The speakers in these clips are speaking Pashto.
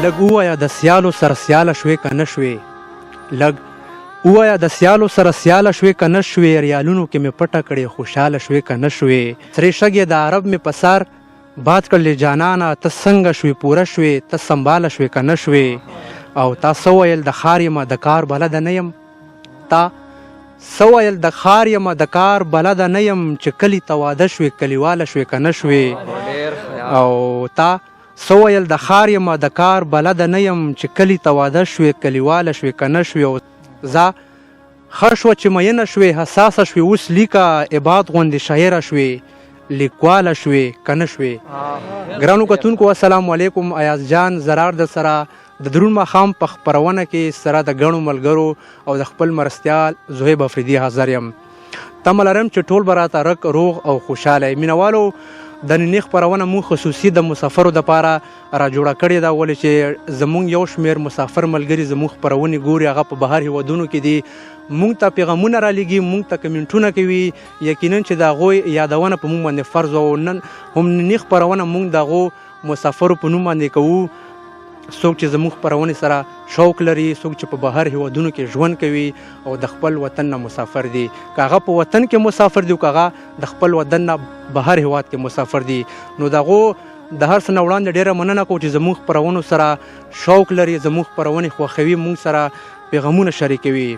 لږ ووایه د سیالو سره سیاله شوې که نه شوې لږ ووایه د سیالو سره سیاله شوې که نه شوې ریالونو کې مې پټه کړې خوشحاله شوې که نه شوې سرې شګې د عرب مې په سر باد کړلې جانانه ته څنګه شوې پوره شوې ته سنباله شوې که نه شوې او تا څه ویل د ښار یمه د کار بلده نه یم تا څه ویل د ښار یمه د کار بلده نه یم چې کلي ته واده شوې کلیواله شوې که نه شوې او تا څه ویل د ښار یمه د کار بلده نه یم چې کلي ته واده شوې کلیواله شوې که نه شوې او زه ښه شوه چې مینه شوې حساسه شوې اوس لیکه عباد غوندې شاعره شوې لیکواله شوې که نه شوې ګرانو کتونکو السلام علیکم ایاز جان زرار در سره د درون ماښام په خپرونه کې سره د ګڼو ملګرو او د خپل مرستیال زهیب افریدي حاضر یم تمه لرم چې ټول به راته رک روغ او خوشحاله مینوالو د نننۍ خپرونه مونږ خصوصي د مسافرو دپاره راجوړه کړې ده ولې چې زمونږ یو شمېر مسافر ملګري زمونږ خپرونې ګوري هغه په بهر هیوادونو کې دي مونږ ته پیغامونه رالیږي مونږ ته کمنټونه کوي یقینا چې د هغوی یادونه په مونږ باندې فرض او نن هم نننۍ خپرونه مونږ د هغو مسافرو په نوم باندې کوو څوک چې زموږ خپرونې سره شوق لري څوک چې په بهر هیوادونو کې ژوند کوي او د خپل وطن نه مسافر دي که هغه په وطن کې مسافر دي او که هغه د خپل وطن نه بهر هیواد کې مسافر دي نو د هغو د هر څه نه وړاندې ډېره مننه کوو چې زموږ خپرونو سره شوق لري زموږ خپرونې خوښوي موږ سره پیغامونه شریکوي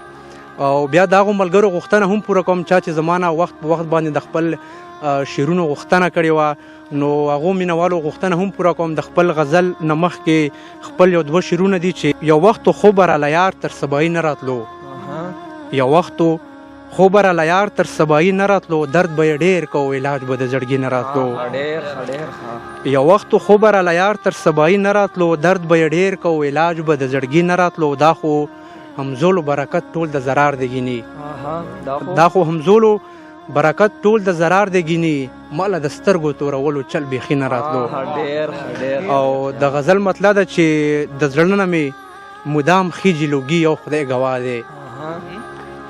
او بیا د هغو ملګرو غوښتنه هم پوره کوم چا چې زما نه وخت په وخت باندې د خپل شعرونو غوښتنه کړې وه نو هغو مینوالو غوښتنه هم پوره کوم د خپل غزل نه مخکې خپل یو دوه شعرونه دي چې یو وختو خو به راله یار تر سبایي نه راتلو یو وختو خو به راله یار تر سبایي نه راتلو درد به یې ډېر کو علاج به د زړګي نه راتلو یو وختو خو به راله یار تر سبایي نه راتلو درد به یې ډېر کو علاج به د زړګي نه راتلو دا خو همزولو برکت ټول د زرار دی ګیني دا خو همزولو برکت ټول د زرار دی ګیني ماله د سترګو تورولو چل بیخي نه راتلو او د غزل مطلب ده چې د زړه نه مې مدام خیجي لوګي یو خدای ګواه دی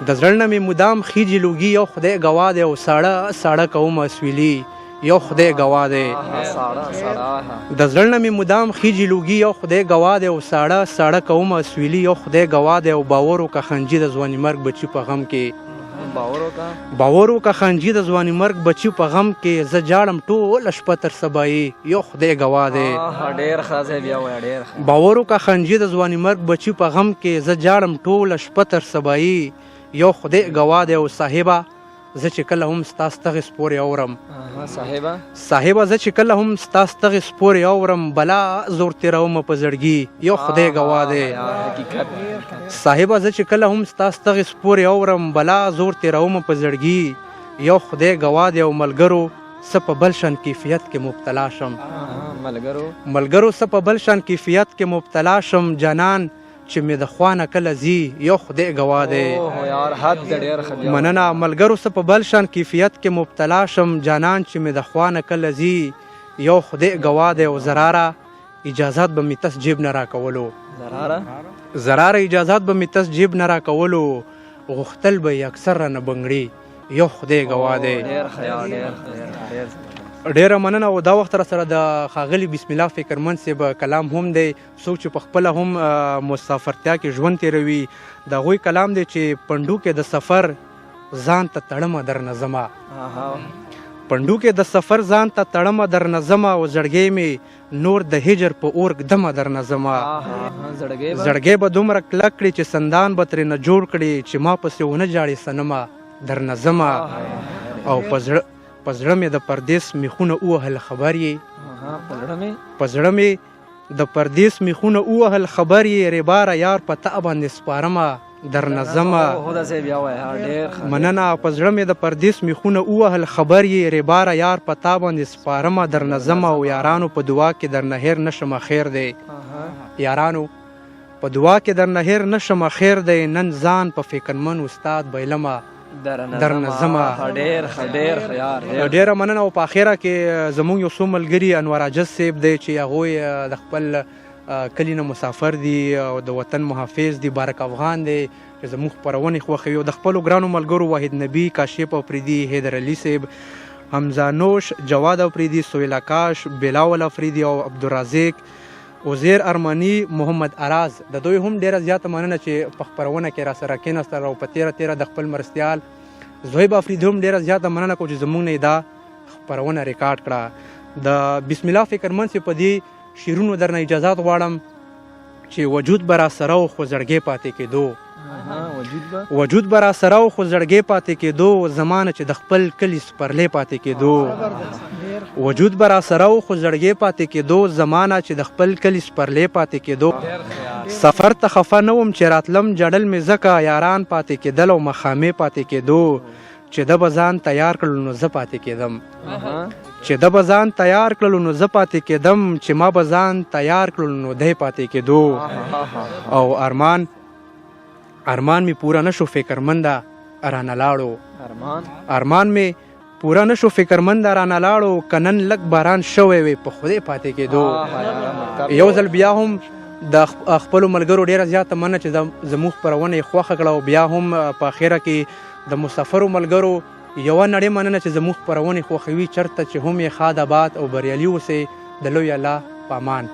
د زړه نه مې مدام خیجي لوګي یو خدای ګواه دی او ساړه ساړه کوم اسویلي یو خدای ګواه دی د زړه نه مې مدام خیجي لوګي یو خدای ګواه دی او ساړه ساړه کوم اسویلي یو خدای ګواه دی او باور وکړه خنجي د ځواني مرګ بچي په غم کې باور وکړه خنجي د ځواني مرګ بچي په غم کې زه جاړم ټوله شپه تر سبایي یو خدای ګواه دی باور وکړه خنجي د ځواني مرګ بچي په غم کې زه جاړم ټوله شپه تر سبایي یو خدای ګواه دی او صاحبه زه چې کله هم ستا ستغې سپورې اورم صاحبه زه چې کله هم ستا ستغې سپورې اورم بلا زور تېرومه په زړګي یو خدای ګواه دی صاحبه زه چې کله هم ستا ستغې سپورې اورم بلا زور تېرومه په زړګي یو خدای ګواه دی او ملګرو څه په بل شان کیفیت کې مبتلا شم ملګرو څه په بل شان کیفیت کې مبتلا شم جانان چې مې د خوا نه کله ځي یو خدای ګواه دی مننه ملګرو څه په بل شان کیفیت کې مبتلا شم جانان چې مې د خوا نه کله ځي یو خدای ګواه دی او زراره اجازات به مې تس جیب نه راکولو زراره اجازات به مې تس جیب نه راکولو غوښتل به یې اکثر رانه بنګړي یو خدای ګواه دی ډیره مننه او دا وخت را سره د ښاغلي بسم الله فکرمند صاحب کلام هم دی څوک چې په خپله هم مسافرتیا کې ژوند تېروي د هغوی کلام دی چې پنډو کې د سفر ځان ته تړمه درنه ځمه پنډو کې د سفر ځان ته تړمه درنه ځمه او زړګی مې نور د هجر په اور ږدمه درنه ځمه زړګی به دومره کلک کړي چې سندان به ترېنه جوړ کړي چې ما پسې ونه جاړې صنمه درنه ځمه او په زړه مې د پردیس میخونه ووهل خبر یې په زړه مې د پردیس میخونه ووهل خبر یې ریباره یار په تا باندې سپارمه درنه ځمه مننه په زړه مې د پردیس میخونه ووهل خبر یې ریباره یار په تا باندې سپارمه درنه ځمه او یارانو په دعا کې درنه هیر نشمه خیر دی یارانو په دعا کې درنه هیر نشمه خیر دی نن ځان په فکرمن استاد بیلمه درنه ځمه ډېره مننه او په اخره کې زموږ یو څو ملګري انور عاجز صاحب دی چې هغوی د خپل کلي نه مسافر دي او د وطن محافظ دي بارک افغان دی چې زموږ خپرونې خوښوي او د خپلو ګرانو ملګرو واحد نبي کاشف افریدي حیدر علي صاحب حمزه نوش جواد افریدي سهیل آکاش بلاول افریدي او عبدالرازق عزیر ارماني، محمد اراز، د دوی هم ډیره زیاته مننه چې په خپرونه کې راسره کېناستل او په تیره د خپل مرستیال زهیب افریدي هم ډیره زیاته مننه کوم چې زموږ نه دا خپرونه ریکارډ کړه. د بسم الله فکرمند چې په دې شعرونو درنه اجازات غواړم چې وجود به راسره و خو زړګی پاتې کېدو، وجود به راسره و خو زړګی پاتې کېدو، زمانه چې د خپل کلي سپرلی پاتې کېدو، وجود به راسره و خو زړګی پاتې کېدو، زمانه چې د خپل کلي سپرلی پاتې کېدو. سفر ته خفه نه وم چې راتلم جړل مې ځکه یاران پاتې کېدل او مخامې پاتې کېدو، چې د به ځان تیار کړلو نو زه پاتې کېدم، چې د به ځان تیار کړلو نو زه پاتې کېدم، چې ما به ځان تیار کړلو نو دی پاتې کېدو. او ارمان می پورا نشو فکرمنده رانه لاړو، ارمان می پورا نشو فکرمنده رانه لاړو، که نن لږ باران شوی وي په خدای پاتې کېدو. یو ځل بیا هم د خپلو ملګرو ډیره زیاته مننه چې زموږ خپرونه یې خوښه کړه، او بیا هم په اخره کې د مسافرو ملګرو یوه نړۍ مننه چې زموږ خپرونې خوښوي، چېرته چې هم یې ښاد آباد او بریالي اوسئ. د لوی الله په امان.